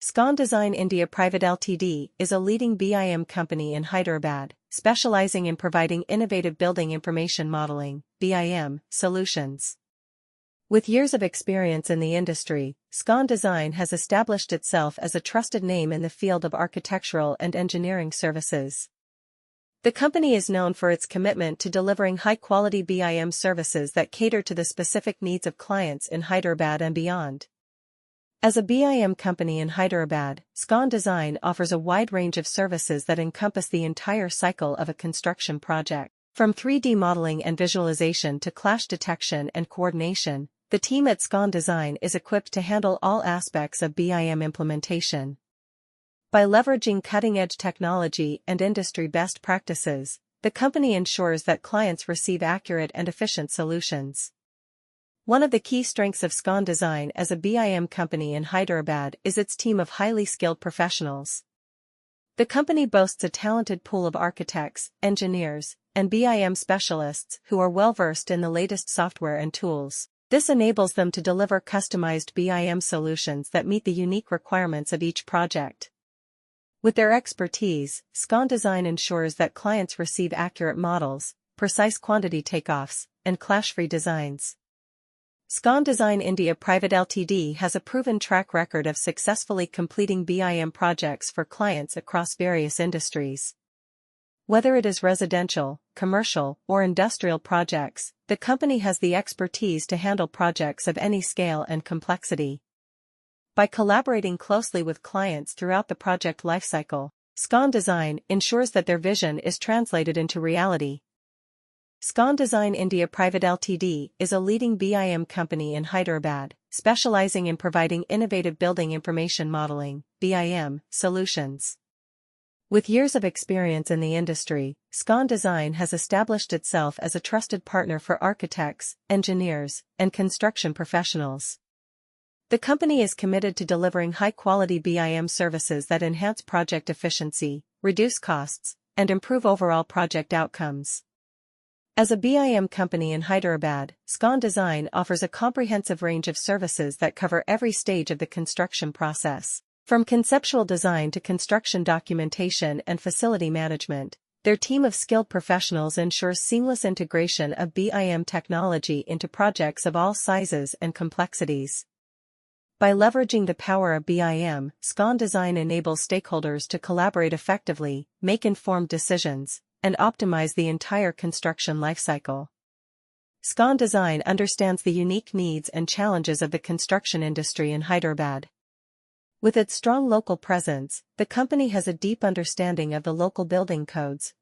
Scon Design India Private Ltd is a leading BIM company in Hyderabad, specializing in providing innovative building information modeling (BIM) solutions. With years of experience in the industry, Scon Design has established itself as a trusted name in the field of architectural and engineering services. The company is known for its commitment to delivering high-quality BIM services that cater to the specific needs of clients in Hyderabad and beyond. As a BIM company in Hyderabad, Scon Design offers a wide range of services that encompass the entire cycle of a construction project. From 3D modeling and visualization to clash detection and coordination, the team at Scon Design is equipped to handle all aspects of BIM implementation. By leveraging cutting-edge technology and industry best practices, the company ensures that clients receive accurate and efficient solutions. One of the key strengths of Scon Design as a BIM company in Hyderabad is its team of highly skilled professionals. The company boasts a talented pool of architects, engineers, and BIM specialists who are well-versed in the latest software and tools. This enables them to deliver customized BIM solutions that meet the unique requirements of each project. With their expertise, Scon Design ensures that clients receive accurate models, precise quantity takeoffs, and clash-free designs. Scon Design India Private Ltd has a proven track record of successfully completing BIM projects for clients across various industries. Whether it is residential, commercial, or industrial projects, the company has the expertise to handle projects of any scale and complexity. By collaborating closely with clients throughout the project lifecycle, Scon Design ensures that their vision is translated into reality. Scon Design India Private Ltd is a leading BIM company in Hyderabad, specializing in providing innovative building information modeling (BIM) solutions. With years of experience in the industry, Scon Design has established itself as a trusted partner for architects, engineers, and construction professionals. The company is committed to delivering high-quality BIM services that enhance project efficiency, reduce costs, and improve overall project outcomes. As a BIM company in Hyderabad, Scon Design offers a comprehensive range of services that cover every stage of the construction process. From conceptual design to construction documentation and facility management, their team of skilled professionals ensures seamless integration of BIM technology into projects of all sizes and complexities. By leveraging the power of BIM, Scon Design enables stakeholders to collaborate effectively, make informed decisions, and optimize the entire construction lifecycle. Scon Design understands the unique needs and challenges of the construction industry in Hyderabad. With its strong local presence, the company has a deep understanding of the local building codes,